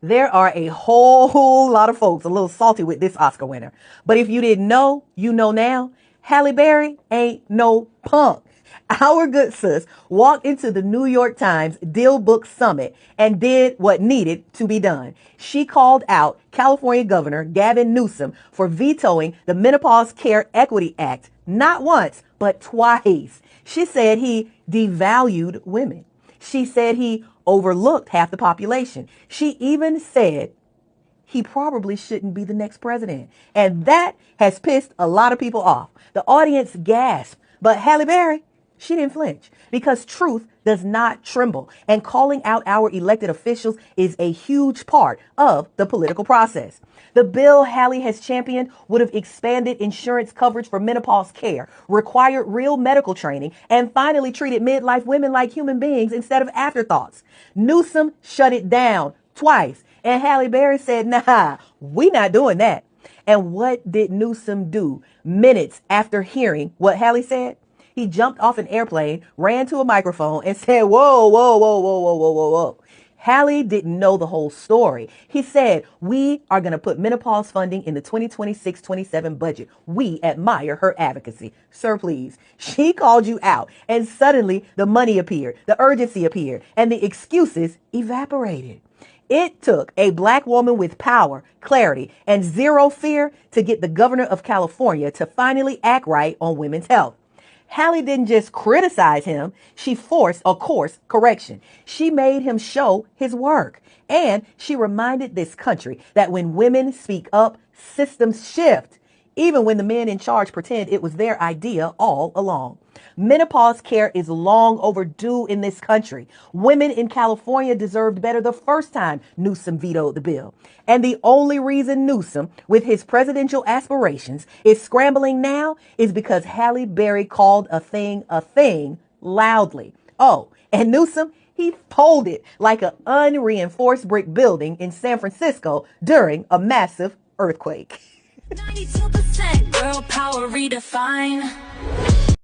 There are a whole lot of folks a little salty with this Oscar winner. But if you didn't know, you know now. Halle Berry ain't no punk. Our good sis walked into the New York Times Deal Book Summit and did what needed to be done. She called out California Governor Gavin Newsom for vetoing the Menopause Care Equity Act, not once, but twice. She said he devalued women. She said he overlooked half the population. She even said he probably shouldn't be the next president. And that has pissed a lot of people off. The audience gasped, but Halle Berry, she didn't flinch because truth does not tremble. And calling out our elected officials is a huge part of the political process. The bill Halle has championed would have expanded insurance coverage for menopause care, required real medical training, and finally treated midlife women like human beings instead of afterthoughts. Newsom shut it down twice. And Halle Berry said, nah, we not doing that. And what did Newsom do minutes after hearing what Halle said? He jumped off an airplane, ran to a microphone, and said, whoa, whoa, whoa, whoa, whoa, whoa, whoa, whoa. Halle didn't know the whole story. He said, we are going to put menopause funding in the 2026-27 budget. We admire her advocacy. Sir, please. She called you out, and suddenly the money appeared, the urgency appeared, and the excuses evaporated. It took a black woman with power, clarity, and zero fear to get the governor of California to finally act right on women's health. Halle didn't just criticize him. She forced a course correction. She made him show his work. And she reminded this country that when women speak up, systems shift, even when the men in charge pretend it was their idea all along. Menopause care is long overdue in this country. Women in California deserved better the first time Newsom vetoed the bill. And the only reason Newsom, with his presidential aspirations, is scrambling now is because Halle Berry called a thing loudly. Oh, and Newsom, he folded like an unreinforced brick building in San Francisco during a massive earthquake. 92% girl power redefined.